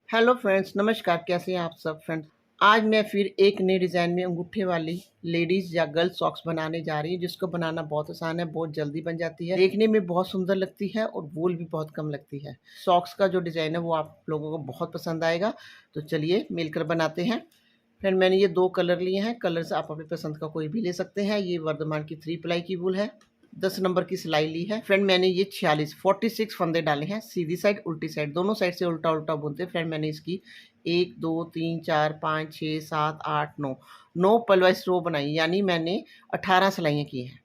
Hello friends, नमस्कार। कैसे हैं आप सब फ्रेंड्स। आज मैं फिर एक नए डिज़ाइन में अंगूठे वाली लेडीज़ या गर्ल्स सॉक्स बनाने जा रही हूँ, जिसको बनाना बहुत आसान है, बहुत जल्दी बन जाती है, देखने में बहुत सुंदर लगती है और वूल भी बहुत कम लगती है। सॉक्स का जो डिज़ाइन है वो आप लोगों को बहुत पसंद आएगा। तो चलिए मिलकर बनाते हैं। फिर मैंने ये 2 कलर लिए हैं। कलर्स आप अपनी पसंद का कोई भी ले सकते हैं। ये वर्धमान की 3 प्लाई की वूल है। 10 नंबर की सिलाई ली है। फ्रेंड मैंने ये 46 फंदे डाले हैं, सीधी साइड उल्टी साइड, दोनों साइड से उल्टा उल्टा बुनते। फ्रेंड मैंने इसकी 1 2 3 4 5 6 7 8 9 पलवाइस रो बनाई, यानी मैंने 18 सिलाइयाँ की हैं।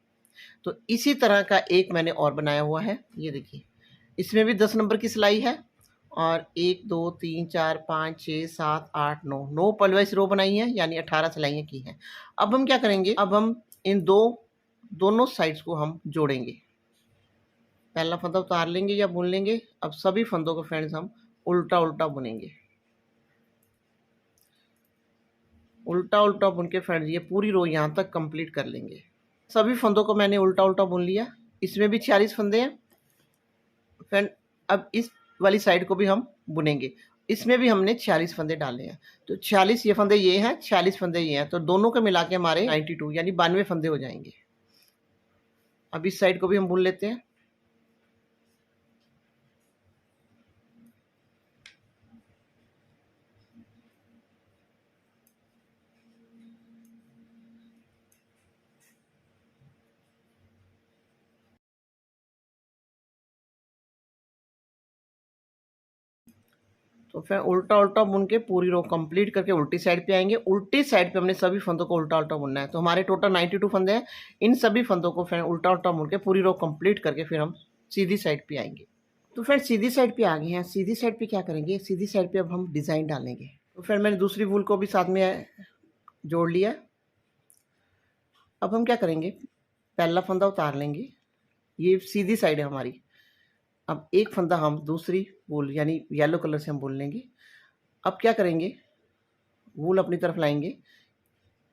तो इसी तरह का एक मैंने और बनाया हुआ है, ये देखिए। इसमें भी 10 नंबर की सिलाई है और 1 2 3 4 5 6 7 8 9 पलवाइस रो बनाई है, यानी 18 सिलाइयाँ की हैं। अब हम क्या करेंगे, अब हम इन दोनों साइड्स को हम जोड़ेंगे। पहला फंदा उतार लेंगे या बुन लेंगे। अब सभी फंदों को फ्रेंड्स हम उल्टा उल्टा बुनेंगे। उल्टा उल्टा बुन के फ्रेंड्स ये पूरी रो यहाँ तक कंप्लीट कर लेंगे। सभी फंदों को मैंने उल्टा उल्टा बुन लिया। इसमें भी 46 फंदे हैं फ्रेंड। अब इस वाली साइड को भी हम बुनेंगे। इसमें भी हमने 46 फंदे डाले हैं। तो 46 ये फंदे ये हैं, 46 फंदे ये हैं, तो दोनों को मिला के हमारे 92 यानी 92 फंदे हो जाएंगे। अब इस साइड को भी हम बुन लेते हैं। तो फिर उल्टा उल्टा बुन के पूरी रो कंप्लीट करके उल्टी साइड पे आएंगे। उल्टी साइड पे हमने सभी फंदों को उल्टा उल्टा बुनना है। तो हमारे टोटल 92 फंदे हैं। इन सभी फंदों को फिर उल्टा उल्टा बुन के पूरी रो कंप्लीट करके फिर हम सीधी साइड पे आएंगे। तो फिर सीधी साइड पे आ गए हैं। सीधी साइड पे क्या करेंगे, सीधी साइड पे अब हम डिज़ाइन डालेंगे। तो फिर मैंने दूसरी वूल को भी साथ में जोड़ लिया। अब हम क्या करेंगे, पहला फंदा उतार लेंगे। ये सीधी साइड है हमारी। अब एक फंदा हम दूसरी वूल यानी येलो कलर से हम बुन लेंगे। अब क्या करेंगे, वूल अपनी तरफ लाएंगे।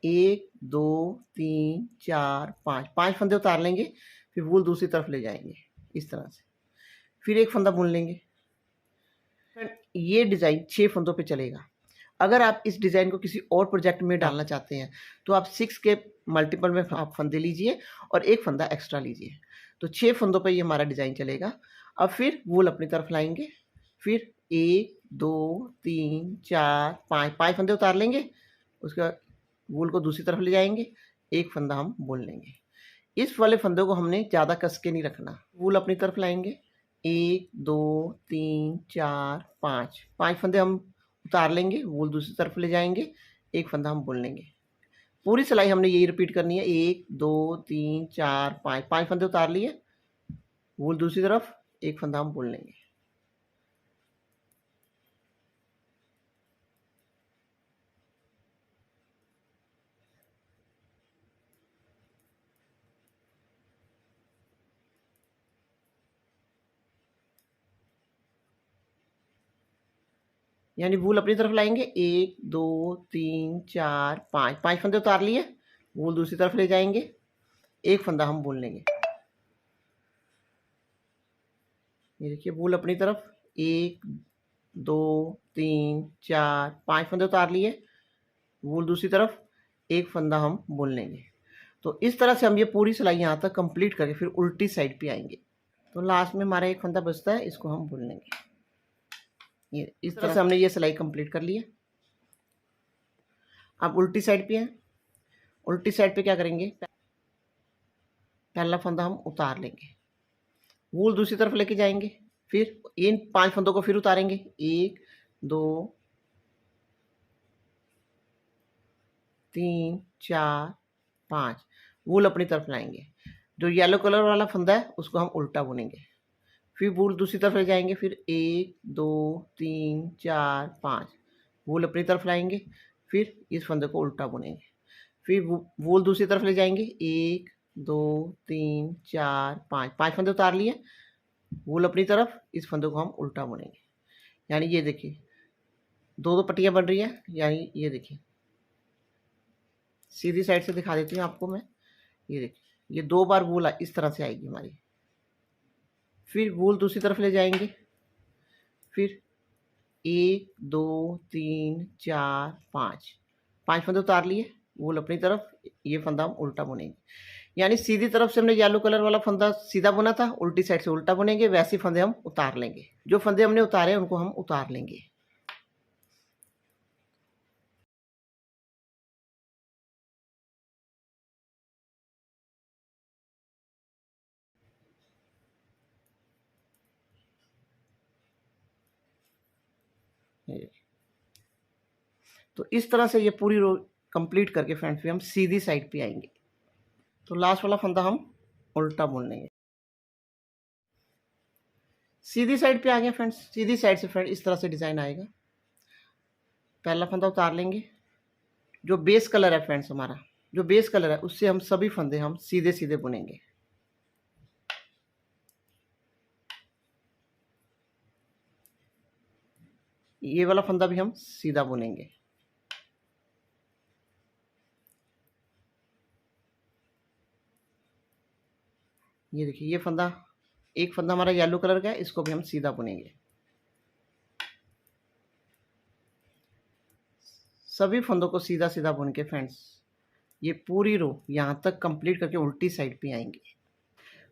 1 2 3 4 5 फंदे उतार लेंगे। फिर वूल दूसरी तरफ ले जाएंगे इस तरह से। फिर एक फंदा बुन लेंगे। ये डिज़ाइन 6 फंदों पे चलेगा। अगर आप इस डिज़ाइन को किसी और प्रोजेक्ट में डालना चाहते हैं तो आप 6 के मल्टीपल में आप फंदे लीजिए और एक फंदा एक्स्ट्रा लीजिए। तो 6 फंदों पे ये हमारा डिज़ाइन चलेगा। अब फिर वूल अपनी तरफ लाएंगे। फिर 1 2 3 4 5 फंदे उतार लेंगे। उसके बाद वूल को दूसरी तरफ ले जाएंगे। एक फंदा हम बुन लेंगे। इस वाले फंदे को हमने ज़्यादा कस के नहीं रखना। वूल अपनी तरफ लाएंगे। 1 2 3 4 5 फंदे हम उतार लेंगे। वूल दूसरी तरफ ले जाएंगे। एक फंदा हम बुन लेंगे। पूरी सिलाई हमने यही रिपीट करनी है। 1 2 3 4 5 फंदे उतार लिए। वूल दूसरी तरफ, एक फंदा हम बुन लेंगे। यानी वूल अपनी तरफ लाएंगे। 1 2 3 4 5 फंदे उतार लिए। वूल दूसरी तरफ ले जाएंगे। एक फंदा हम बुन लेंगे। ये देखिए, वूल अपनी तरफ। 1 2 3 4 5 फंदे उतार लिए। वूल दूसरी तरफ, एक फंदा हम बुन लेंगे। तो इस तरह से हम ये पूरी सिलाई यहाँ तक कंप्लीट करके फिर उल्टी साइड पे आएंगे। तो लास्ट में हमारा एक फंदा बचता है, इसको हम बुन लेंगे। ये इस तरह से हमने ये सिलाई कंप्लीट कर ली है। अब उल्टी साइड पे हैं। उल्टी साइड पे क्या करेंगे, पहला फंदा हम उतार लेंगे। वूल दूसरी तरफ लेके जाएंगे। फिर इन 5 फंदों को फिर उतारेंगे। 1 2 3 4 5 वूल अपनी तरफ लाएंगे। जो येलो कलर वाला फंदा है उसको हम उल्टा बुनेंगे। फिर वूल दूसरी तरफ ले जाएंगे। फिर 1 2 3 4 5 वूल अपनी तरफ लाएंगे। फिर इस फंदे को उल्टा बुनेंगे। फिर वूल दूसरी तरफ ले जाएंगे। 1 2 3 4 5 फंदे उतार लिए। वूल अपनी तरफ, इस फंदे को हम उल्टा बुनेंगे। यानी ये देखिए, दो पट्टियाँ बन रही हैं। यानी ये देखिए, सीधी साइड से दिखा देती हूँ आपको मैं। ये देखिए, ये 2 बार वूल इस तरह से आएगी हमारी। फिर वूल दूसरी तरफ ले जाएंगे। फिर 1 2 3 4 5 5 फंदे उतार लिए वूल अपनी तरफ, ये फंदा हम उल्टा बुनेंगे। यानी सीधी तरफ से हमने येलो कलर वाला फंदा सीधा बुना था, उल्टी साइड से उल्टा बुनेंगे, वैसे फंदे हम उतार लेंगे। जो फंदे हमने उतारे उनको हम उतार लेंगे। तो इस तरह से ये पूरी रो कंप्लीट करके फ्रेंड्स फिर हम सीधी साइड पे आएंगे। तो लास्ट वाला फंदा हम उल्टा बुन लेंगे। सीधी साइड पे आ गया फ्रेंड्स। सीधी साइड से फ्रेंड इस तरह से डिजाइन आएगा। पहला फंदा उतार लेंगे। जो बेस कलर है फ्रेंड्स हमारा, जो बेस कलर है उससे हम सभी फंदे हम सीधे सीधे बुनेंगे। ये वाला फंदा भी हम सीधा बुनेंगे। ये देखिए, ये फंदा, एक फंदा हमारा येलो कलर का है, इसको भी हम सीधा बुनेंगे। सभी फंदों को सीधा सीधा बुन के फ्रेंड्स ये पूरी रो यहाँ तक कंप्लीट करके उल्टी साइड पे आएंगे।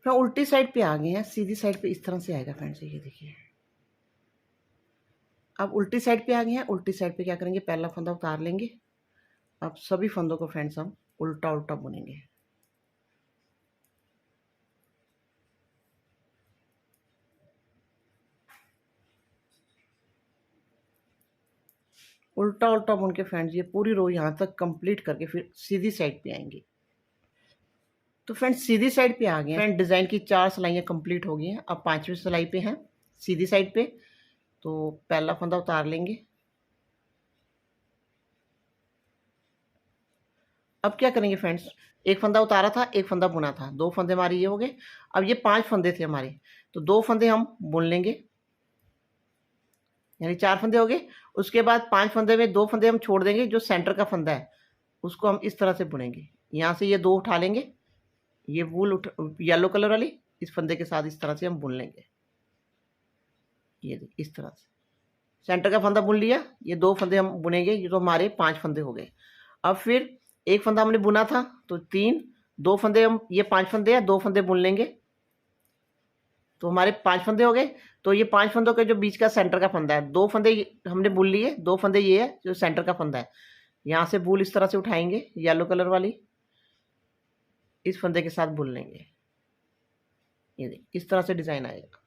फिर उल्टी साइड पे आ गए हैं, सीधी साइड पे इस तरह से आएगा फ्रेंड्स। ये देखिए, अब उल्टी साइड पे आ गए हैं। उल्टी साइड पे क्या करेंगे, पहला फंदा उतार लेंगे। अब सभी फंदों को फ्रेंड्स हम उल्टा उल्टा बुनेंगे। उल्टा उल्टा बुन के फ्रेंड्स ये पूरी रो यहाँ तक कंप्लीट करके फिर सीधी साइड पे आएंगे। तो फ्रेंड्स सीधी साइड पे आ गए फ्रेंड। डिज़ाइन की 4 सिलाइयाँ कंप्लीट हो गई हैं। अब 5वीं सिलाई पे हैं सीधी साइड पे। तो पहला फंदा उतार लेंगे। अब क्या करेंगे फ्रेंड्स, एक फंदा उतारा था, एक फंदा बुना था, 2 फंदे हमारे ये हो गए। अब ये 5 फंदे थे हमारे, तो 2 फंदे हम बुन लेंगे, यानी 4 फंदे हो गए। उसके बाद 5 फंदे में 2 फंदे हम छोड़ देंगे। जो सेंटर का फंदा है उसको हम इस तरह से बुनेंगे। यहाँ से ये 2 उठा लेंगे, ये वूल येलो कलर वाली इस फंदे के साथ इस तरह से हम बुन लेंगे। ये इस तरह से सेंटर का फंदा बुन लिया, ये 2 फंदे हम बुनेंगे। ये तो हमारे 5 फंदे हो गए। अब फिर एक फंदा हमने बुना था तो 3, 2 फंदे हम, ये 5 फंदे हैं, 2 फंदे बुन लेंगे तो हमारे 5 फंदे हो गए। तो ये 5 फंदों के जो बीच का सेंटर का फंदा है, 2 फंदे हमने बुन लिए, 2 फंदे ये है जो सेंटर का फंदा है। यहाँ से वूल इस तरह से उठाएंगे, येलो कलर वाली इस फंदे के साथ बुन लेंगे। ये इस तरह से डिजाइन आएगा।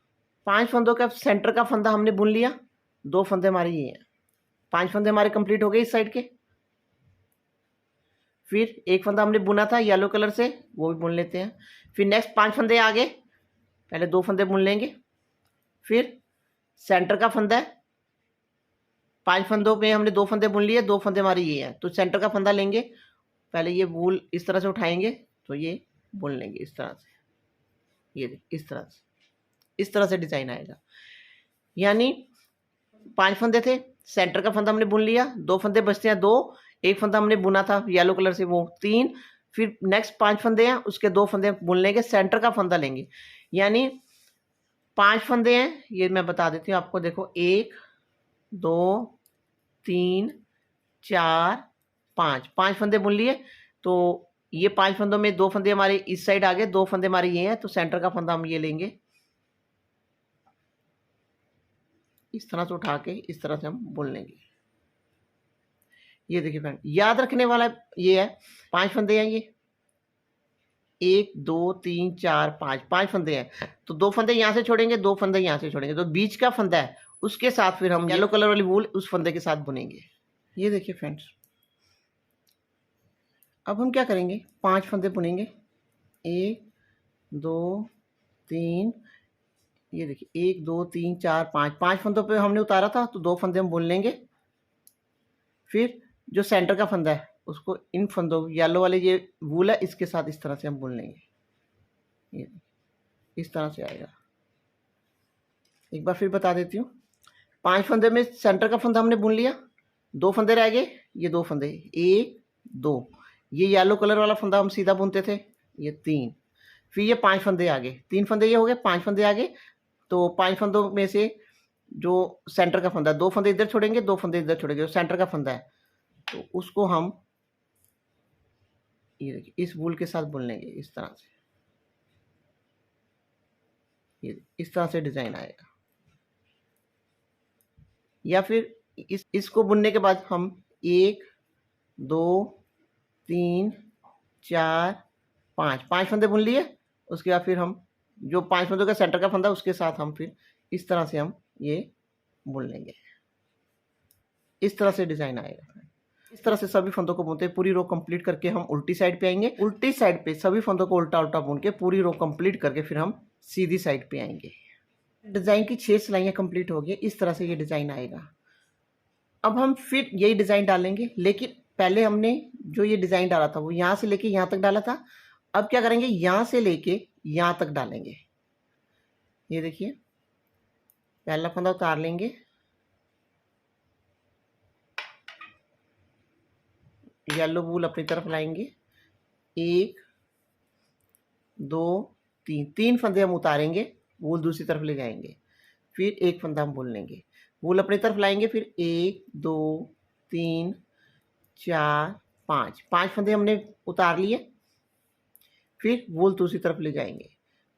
5 फंदों का सेंटर का फंदा हमने बुन लिया, 2 फंदे हमारे ये हैं। 5 फंदे हमारे कंप्लीट हो गए इस साइड के। फिर एक फंदा हमने बुना था येलो कलर से, वो भी बुन लेते हैं। फिर नेक्स्ट 5 फंदे आगे, पहले 2 फंदे बुन लेंगे। फिर सेंटर का फंदा है, 5 फंदों में हमने 2 फंदे बुन लिए, 2 फंदे हमारे ये हैं। तो सेंटर का फंदा लेंगे, पहले ये वूल इस तरह से उठाएंगे तो ये बुन लेंगे इस तरह से। ये इस तरह से डिजाइन आएगा। यानी 5 फंदे थे, सेंटर का फंदा हमने बुन लिया, 2 फंदे बचते हैं 2, एक फंदा हमने बुना था येलो कलर से वो 3। फिर नेक्स्ट 5 फंदे हैं, उसके 2 फंदे बुन लेंगे, सेंटर का फंदा लेंगे। यानी 5 फंदे हैं, ये मैं बता देती हूँ आपको। देखो 1 2 3 4 5, 5 फंदे बुन लिए। तो ये 5 फंदों में 2 फंदे हमारे इस साइड आ गए, 2 फंदे हमारे ये हैं। तो सेंटर का फंदा हम ये लेंगे, इस तरह से उठा के इस तरह से हम बुन लेंगे। ये देखिए फ्रेंड, याद रखने वाला ये है, 5 फंदे हैं ये, 1 2 3 4 5, 5 फंदे हैं। तो 2 फंदे यहाँ से छोड़ेंगे, 2 फंदे यहाँ से छोड़ेंगे। तो बीच का फंदा है उसके साथ फिर हम येलो कलर वाली वूल उस फंदे के साथ बुनेंगे। ये देखिए फ्रेंड्स, अब हम क्या करेंगे, 5 फंदे बुनेंगे, 1 2 3, ये देखिए 1 2 3 4 5, 5 फंदों पे हमने उतारा था तो 2 फंदे हम बुन लेंगे। फिर जो सेंटर का फंदा है उसको इन फंदों, येलो वाले ये वूल है इसके साथ इस तरह से हम बुन लेंगे। ये इस तरह से आएगा। एक बार फिर बता देती हूँ, 5 फंदे में सेंटर का फंदा हमने बुन लिया, 2 फंदे रह गए, ये 2 फंदे 1 2, ये येलो कलर वाला फंदा हम सीधा बुनते थे, ये 3। फिर ये 5 फंदे आ गए, 3 फंदे ये हो गए, 5 फंदे आ गए। तो 5 फंदों में से जो सेंटर का फंदा है, 2 फंदे इधर छोड़ेंगे, 2 फंदे इधर छोड़ेंगे, जो सेंटर का फंदा है तो उसको हम ये देखिए इस वूल के साथ बुन लेंगे इस तरह से। ये इस तरह से डिजाइन आएगा। या फिर इसको बुनने के बाद हम 1 2 3 4 5 फंदे बुन लिए। उसके बाद फिर हम जो 5 फंदों का सेंटर का फंदा उसके साथ हम फिर इस तरह से हम ये बुन लेंगे। इस तरह से डिजाइन आएगा। इस तरह से सभी फंदों को बुनते पूरी रो कंप्लीट करके हम उल्टी साइड पे आएंगे। उल्टी साइड पे सभी फंदों को उल्टा उल्टा बुन के पूरी रो कंप्लीट करके फिर हम सीधी साइड पे आएंगे। डिजाइन की 6 सिलाइयां कंप्लीट हो गई। इस तरह से ये डिजाइन आएगा। अब हम फिर यही डिजाइन डालेंगे, लेकिन पहले हमने जो ये डिजाइन डाला था वो यहाँ से लेके यहाँ तक डाला था। अब क्या करेंगे, यहाँ से लेके यहाँ तक डालेंगे। ये देखिए पहला फंदा उतार लेंगे, येलो वूल अपनी तरफ लाएंगे, 1 2 3 फंदे हम उतारेंगे, वूल दूसरी तरफ ले जाएंगे, फिर एक फंदा हम बुन लेंगे, वूल अपनी तरफ लाएंगे, फिर 1 2 3 4 5 फंदे हमने उतार लिए, फिर वूल दूसरी तरफ ले जाएंगे,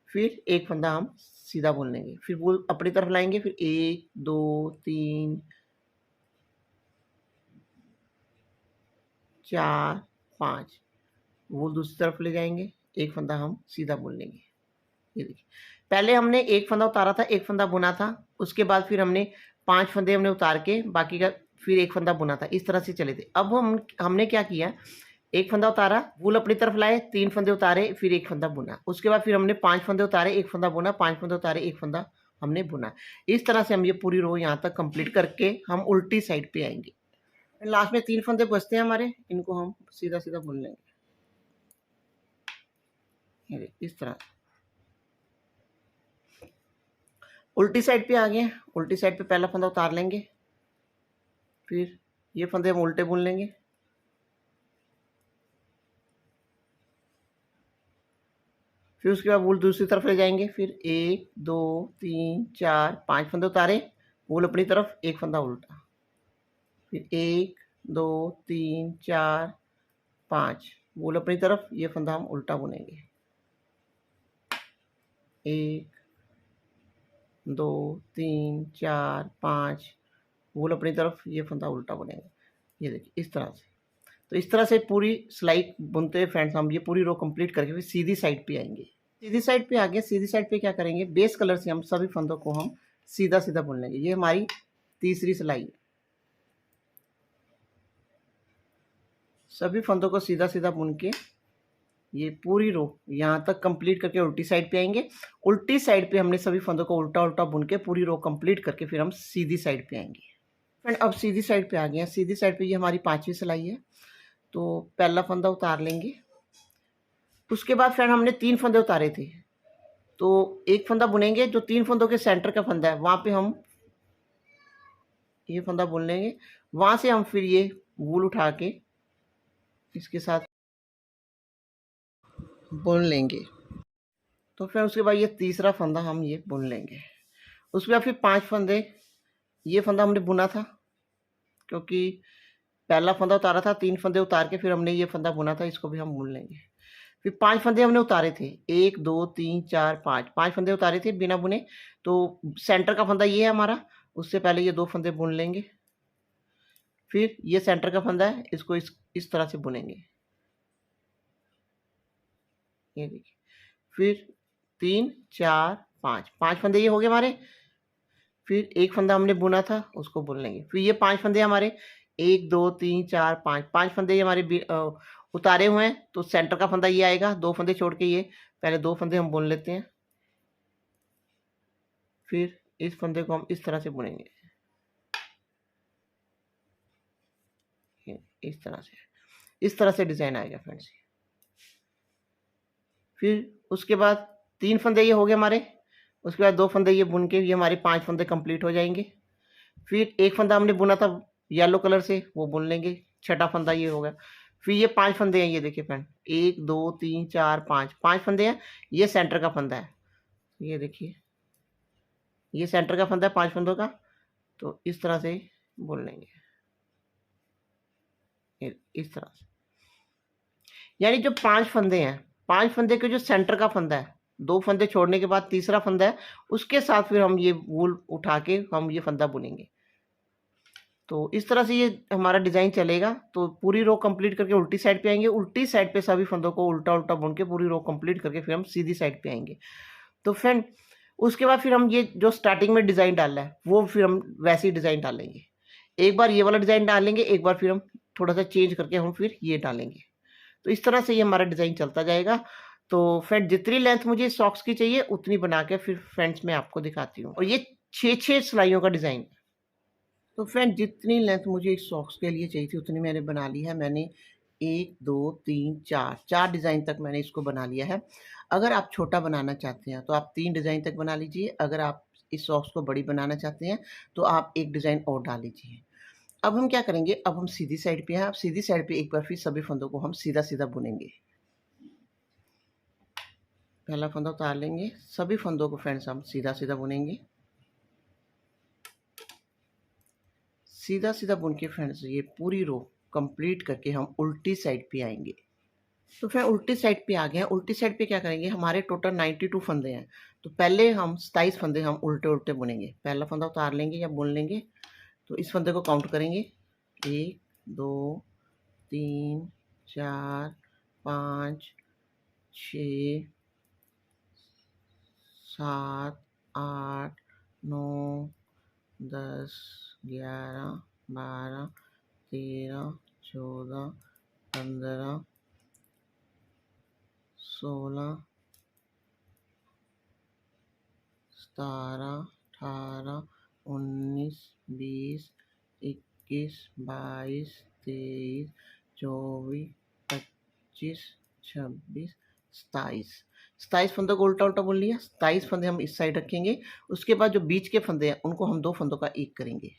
फिर एक फंदा हम सीधा बुन लेंगे, फिर वूल अपनी तरफ लाएंगे, फिर 1 2 3 4 5 वूल दूसरी तरफ ले जाएंगे, एक फंदा हम सीधा बुन लेंगे। ये देखिए पहले हमने एक फंदा उतारा था, एक फंदा बुना था, उसके बाद फिर हमने 5 फंदे हमने उतार के बाकी का फिर एक फंदा बुना था। इस तरह से चले थे। अब हमने क्या किया, एक फंदा उतारा, वूल अपनी तरफ लाए, 3 फंदे उतारे, फिर एक फंदा बुना। उसके बाद फिर हमने 5 फंदे उतारे, एक फंदा बुना, 5 फंदे उतारे, एक फंदा हमने बुना। इस तरह से हम ये पूरी रो यहाँ तक कंप्लीट करके हम उल्टी साइड पे आएंगे। लास्ट में 3 फंदे बचते हैं हमारे, इनको हम सीधा सीधा बुन लेंगे इस तरह। उल्टी साइड पे आ गए। उल्टी साइड पे पहला फंदा उतार लेंगे, फिर ये फंदे हम उल्टे बुन लेंगे, फिर उसके बाद वूल दूसरी तरफ ले जाएंगे, फिर 1 2 3 4 5 फंदे उतारे, वूल अपनी तरफ, एक फंदा उल्टा, फिर 1 2 3 4 5 वूल अपनी तरफ, ये फंदा हम उल्टा बुनेंगे, 1 2 3 4 5 वूल अपनी तरफ, ये फंदा उल्टा बुनेंगे। ये देखिए इस तरह से। तो इस तरह से पूरी सिलाई बुनते हैं फ्रेंड्स हम। ये पूरी रो कंप्लीट करके फिर सीधी साइड पे आएंगे। सीधी साइड पे आ गए। सीधी साइड पे क्या करेंगे, बेस कलर से हम सभी फंदों को हम सीधा सीधा बुन लेंगे। ये हमारी तीसरी सिलाई। सभी फंदों को सीधा सीधा बुन के ये पूरी रो यहाँ तक कंप्लीट करके उल्टी साइड पे आएंगे। उल्टी साइड पे हमने सभी फंदों को उल्टा उल्टा बुन के पूरी रो कंप्लीट करके फिर हम सीधी साइड पे आएंगे। फ्रेंड अब सीधी साइड पे आ गए हैं। सीधी साइड पे ये हमारी 5वीं सिलाई है। तो पहला फंदा उतार लेंगे। उसके बाद फ्रेंड हमने 3 फंदे उतारे थे, तो एक फंदा बुनेंगे, जो 3 फंदों के सेंटर का फंदा है वहाँ पे हम ये फंदा बुन लेंगे। वहाँ से हम फिर ये वूल उठा के इसके साथ बुन लेंगे। तो फिर उसके बाद ये तीसरा फंदा हम ये बुन लेंगे। उसके बाद फिर 5 फंदे, ये फंदा हमने बुना था क्योंकि पहला फंदा उतारा था, 3 फंदे उतार के फिर हमने ये फंदा बुना था, इसको भी हम बुन लेंगे। फिर 5 फंदे हमने उतारे थे, 1 2 3 4 5 फंदे उतारे थे बिना बुने। तो सेंटर का फंदा ये है हमारा, उससे पहले ये 2 फंदे बुन लेंगे। फिर ये सेंटर का फंदा है, इसको इस तरह से बुनेंगे। ये देखिए फिर 3 4 5 फंदे ये हो गए हमारे। फिर एक फंदा हमने बुना था, उसको बुन लेंगे। फिर ये 5 फंदे हमारे, 1 2 3 4 5 फंदे ये हमारे उतारे हुए हैं। तो सेंटर का फंदा ये आएगा, 2 फंदे छोड़ के ये पहले 2 फंदे हम बुन लेते हैं। फिर इस फंदे को हम इस तरह से बुनेंगे, इस तरह से डिजाइन आएगा फ्रेंड्स। फिर उसके बाद 3 फंदे ये हो गए हमारे। उसके बाद 2 फंदे ये बुन के ये हमारे 5 फंदे कंप्लीट हो जाएंगे। फिर एक फंदा हमने बुना था येलो कलर से, वो बुन लेंगे, छठा फंदा ये हो गया। फिर ये 5 फंदे हैं, ये देखिए फ्रेंड, 1 2 3 4 5 फंदे हैं। ये सेंटर का फंदा है, ये देखिए ये सेंटर का फंदा है 5 फंदों का। तो इस तरह से बुन लेंगे, इस तरह से। यानी जो 5 फंदे हैं, 5 फंदे के जो सेंटर का फंदा है, 2 फंदे छोड़ने के बाद तीसरा फंदा है, उसके साथ फिर हम ये वूल उठा के हम ये फंदा बुनेंगे। तो इस तरह से ये हमारा डिज़ाइन चलेगा। तो पूरी रो कंप्लीट करके उल्टी साइड पे आएँगे, उल्टी साइड पे सभी फंदों को उल्टा-उल्टा बुन के पूरी रो कंप्लीट करके फिर हम सीधी साइड पे आएँगे। तो फ्रेंड उसके बाद फिर हम ये जो स्टार्टिंग में डिज़ाइन डाला है, वो फिर हम वैसे ही डिज़ाइन डालेंगे। एक बार ये वाला डिज़ाइन डालेंगे, एक बार फिर हम थोड़ा-सा चेंज करके हम फिर ये डालेंगे। तो इस तरह से ये हमारा डिज़ाइन चलता जाएगा। तो फ्रेंड जितनी लेंथ मुझे सॉक्स की चाहिए उतनी बना के फिर फ्रेंड्स मैं आपको दिखाती हूँ। और ये 6-6 सिलाइयों का डिज़ाइन। तो फ्रेंड जितनी लेंथ मुझे इस सॉक्स के लिए चाहिए थी उतनी मैंने बना ली है। मैंने 1, 2, 3, 4 डिज़ाइन तक मैंने इसको बना लिया है। अगर आप छोटा बनाना चाहते हैं तो आप 3 डिज़ाइन तक बना लीजिए। अगर आप इस सॉक्स को बड़ी बनाना चाहते हैं तो आप 1 डिज़ाइन और डाल लीजिए। अब हम क्या करेंगे, अब हम सीधी साइड पे हैं। अब सीधी साइड पे एक बार फिर सभी फंदों को हम सीधा-सीधा बुनेंगे। पहला फंदा उतार लेंगे, सभी फंदों को फ्रेंड्स हम सीधा-सीधा बुनेंगे। सीधा-सीधा बुन के फ्रेंड्स ये पूरी रो कंप्लीट करके हम उल्टी साइड पे आएँगे। तो फ्रेंड उल्टी साइड पे आ गए हैं। उल्टी साइड पे क्या करेंगे, हमारे टोटल 92 फंदे हैं। तो पहले हम 27 फंदे हम उल्टे-उल्टे बुनेंगे। पहला फंदा उतार लेंगे या बुन लेंगे। तो इस फंदे को काउंट करेंगे, 1, 2, 3, 4, 5, 6, 7, 8, 9, 10, 11, 12, 13, 14, 15, 16, 17, 18, 19, 20, 21, 22, 23, 24, 25, 26, 27। 27 फंदों को उल्टा-उल्टा बुन लिया। 27 फंदे हम इस साइड रखेंगे। उसके बाद जो बीच के फंदे हैं उनको हम 2 फंदों का एक करेंगे।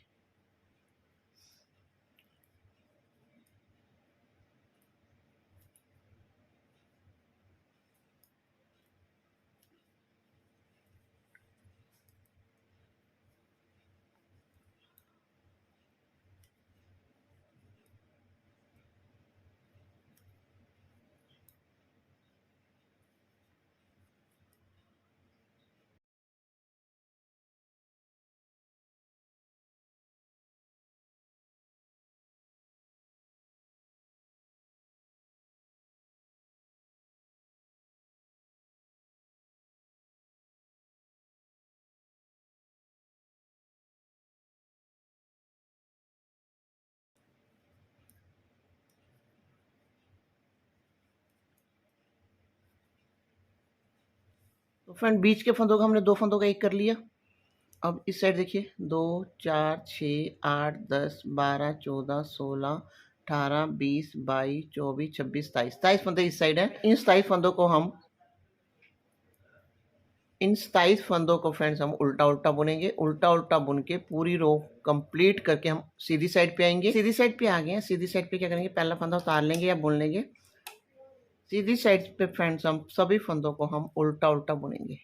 तो फ्रेंड बीच के फंदों का हमने 2 फंदों का एक कर लिया। अब इस साइड देखिए, 2, 4, 6, 8, 10, 12, 14, 16, 18, 20, 22, 24, 26, 27। 27 फंदे इस साइड हैं। इन 27 फंदों को फ्रेंड्स हम उल्टा-उल्टा बुनेंगे। उल्टा-उल्टा बुन के पूरी रो कंप्लीट करके हम सीधी साइड पे आएँगे। सीधी साइड पे आ गए हैं। सीधी साइड पे क्या करेंगे, पहला फंदा उतार लेंगे या बुन लेंगे। सीधी साइड पे फ्रेंड्स हम सभी फंदों को हम उल्टा-उल्टा बुनेंगे।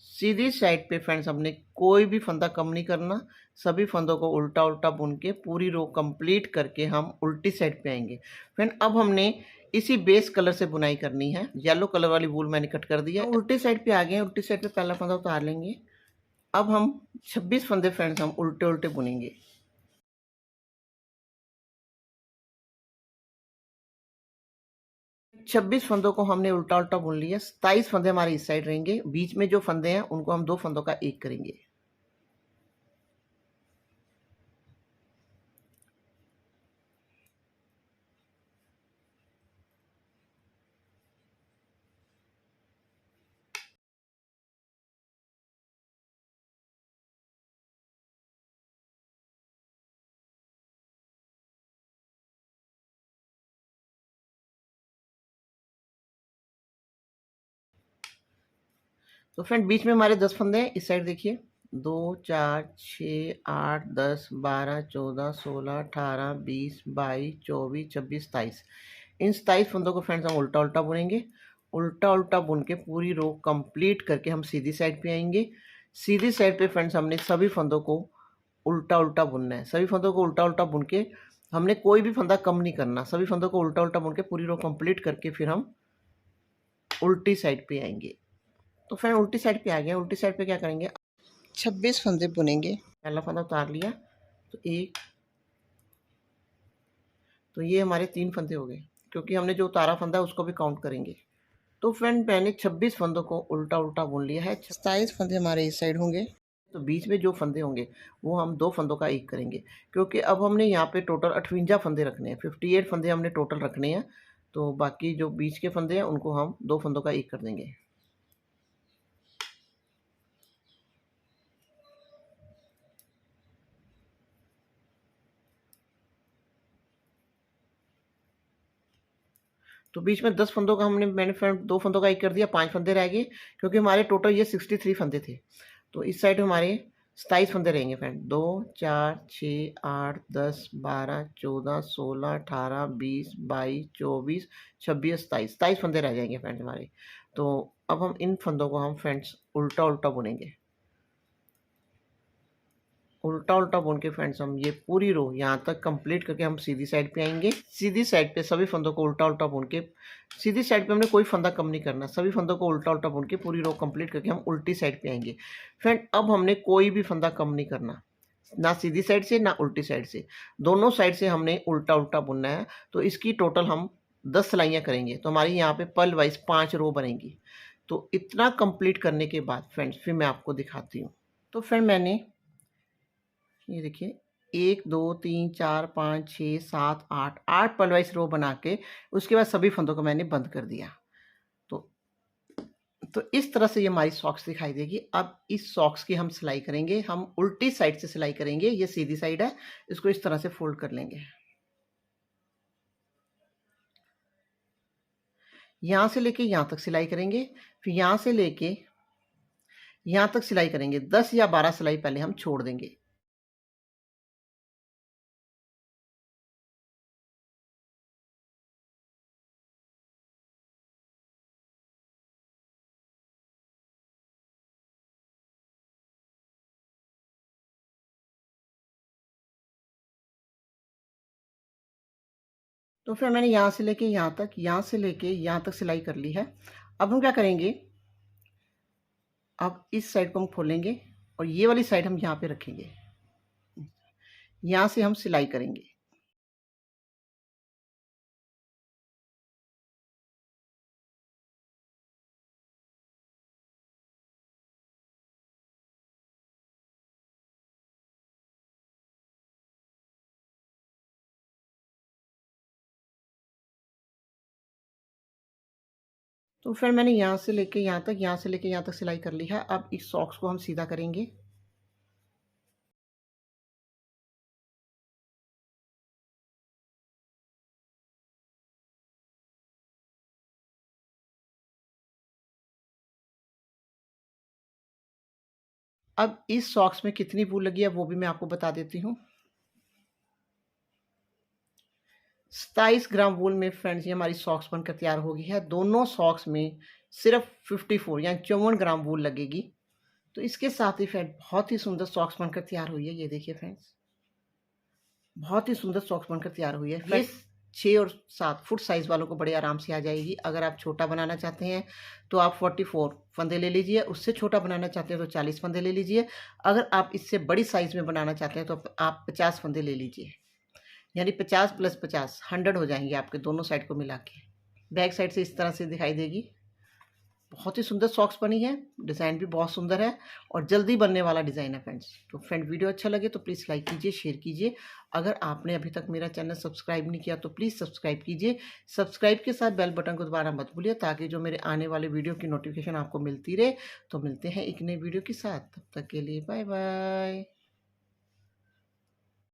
सीधी साइड पे फ्रेंड्स हमने कोई भी फंदा कम नहीं करना। सभी फंदों को उल्टा-उल्टा बुन के पूरी रो कंप्लीट करके हम उल्टी साइड पे आएँगे। फ्रेंड अब हमने इसी बेस कलर से बुनाई करनी है। येलो कलर वाली वूल मैंने कट कर दी है। उल्टी साइड पे आ गए हैं। उल्टी साइड पे पहला फंदा उतार लेंगे। अब हम 26 फंदे फ्रेंड्स हम उल्टे-उल्टे बुनेंगे। 26 फंदों को हमने उल्टा-उल्टा बुन लिया। 27 फंदे हमारे इस साइड रहेंगे। बीच में जो फंदे हैं उनको हम 2 फंदों का एक करेंगे। तो फ्रेंड बीच में हमारे 10 फंदे हैं। इस साइड देखिए, 2, 4, 6, 8, 10, 12, 14, 16, 18, 20, 22, 24, 26, 27। इन 27 फंदों को फ्रेंड्स हम उल्टा-उल्टा बुनेंगे। उल्टा-उल्टा बुन के पूरी रो कंप्लीट करके हम सीधी साइड पे आएँगे। सीधी साइड पे फ्रेंड्स हमने सभी फंदों को उल्टा उल्टा बुनना है। सभी फंदों को उल्टा उल्टा बुन के हमने कोई भी फंदा कम नहीं करना, सभी फंदों को उल्टा उल्टा बुन के पूरी रो कंप्लीट करके फिर हम उल्टी साइड पे आएंगे। तो फ्रेंड उल्टी साइड पे आ गया। उल्टी साइड पे क्या करेंगे, 26 फंदे बुनेंगे। पहला फंदा उतार लिया तो एक, तो ये हमारे 3 फंदे हो गए, क्योंकि हमने जो उतारा फंदा उसको भी काउंट करेंगे। तो फ्रेंड मैंने 26 फंदों को उल्टा उल्टा बुन लिया है। 27 फंदे हमारे इस साइड होंगे, तो बीच में जो फंदे होंगे वो हम 2 फंदों का एक करेंगे, क्योंकि अब हमने यहाँ पे टोटल 58 फंदे रखने हैं, 58 फंदे हमने टोटल रखने हैं। तो बाकी जो बीच के फंदे हैं उनको हम 2 फंदों का एक कर देंगे। तो बीच में 10 फंदों का मैंने फ्रेंड 2 फंदों का एक कर दिया, 5 फंदे रह गए, क्योंकि हमारे टोटल ये 63 फंदे थे। तो इस साइड हमारे 27 फंदे रहेंगे फ्रेंड। 2 4 6 8 10 12 14 16 18 20 22 24 26 27 फंदे रह जाएंगे फ्रेंड्स हमारे। तो अब हम इन फंदों को हम फ्रेंड्स उल्टा उल्टा बुनेंगे। उल्टा उल्टा बुन के फ्रेंड्स हम ये पूरी रो यहाँ तक कंप्लीट करके हम सीधी साइड पे आएंगे। सीधी साइड पे सभी फंदों को उल्टा उल्टा बुन के, सीधी साइड पे हमने कोई फंदा कम नहीं करना, सभी फंदों को उल्टा उल्टा बुन के पूरी रो कंप्लीट करके हम उल्टी साइड पे आएंगे। फ्रेंड अब हमने कोई भी फंदा कम नहीं करना, ना सीधी साइड से ना उल्टी साइड से, दोनों साइड से हमने उल्टा उल्टा बुनना है। तो इसकी टोटल हम 10 सिलाइयाँ करेंगे, तो हमारी यहाँ पे पल वाइज 5 रो बनेंगी। तो इतना कंप्लीट करने के बाद फ्रेंड्स फिर मैं आपको दिखाती हूँ। तो फ्रेंड मैंने ये देखिए 1 2 3 4 5 6 7 8 8 पलवाइज रो बना के उसके बाद सभी फंदों को मैंने बंद कर दिया। तो इस तरह से ये हमारी सॉक्स दिखाई देगी। अब इस सॉक्स की हम सिलाई करेंगे, हम उल्टी साइड से सिलाई करेंगे। ये सीधी साइड है, इसको इस तरह से फोल्ड कर लेंगे। यहाँ से लेके यहाँ तक सिलाई करेंगे, फिर यहाँ से लेके यहाँ तक सिलाई करेंगे। 10 या 12 सिलाई पहले हम छोड़ देंगे। तो फिर मैंने यहाँ से लेके यहाँ तक, यहाँ से लेके यहाँ तक सिलाई कर ली है। अब हम क्या करेंगे, अब इस साइड को हम खोलेंगे और ये वाली साइड हम यहाँ पे रखेंगे। यहाँ से हम सिलाई करेंगे। तो फिर मैंने यहाँ से लेके यहाँ तक, यहाँ से लेके यहाँ तक सिलाई कर ली है। अब इस सॉक्स को हम सीधा करेंगे। अब इस सॉक्स में कितनी वूल लगी है वो भी मैं आपको बता देती हूँ। 27 ग्राम वूल में फ्रेंड्स ये हमारी सॉक्स बनकर तैयार हो गई है। दोनों सॉक्स में सिर्फ 54 यानी 54 ग्राम वूल लगेगी। तो इसके साथ ही फ्रेंड बहुत ही सुंदर सॉक्स बनकर तैयार हुई है। ये देखिए फ्रेंड्स, बहुत ही सुंदर सॉक्स बनकर तैयार हुई है। ये 6 और 7 फुट साइज़ वालों को बड़े आराम से आ जाएगी। अगर आप छोटा बनाना चाहते हैं तो आप 44 फंदे ले लीजिए, उससे छोटा बनाना चाहते हैं तो 40 फंदे ले लीजिए। अगर आप इससे बड़ी साइज़ में बनाना चाहते हैं तो आप 50 फंदे ले लीजिए, यानी 50 + 50 100 हो जाएंगे आपके दोनों साइड को मिला के। बैक साइड से इस तरह से दिखाई देगी। बहुत ही सुंदर सॉक्स बनी है, डिज़ाइन भी बहुत सुंदर है और जल्दी बनने वाला डिज़ाइन है फ्रेंड्स। तो फ्रेंड वीडियो अच्छा लगे तो प्लीज़ लाइक कीजिए, शेयर कीजिए। अगर आपने अभी तक मेरा चैनल सब्सक्राइब नहीं किया तो प्लीज़ सब्सक्राइब कीजिए। सब्सक्राइब के साथ बेल बटन को दबाना मत भूलिए, ताकि जो मेरे आने वाले वीडियो की नोटिफिकेशन आपको मिलती रहे। तो मिलते हैं एक नई वीडियो के साथ, तब तक के लिए बाय बाय।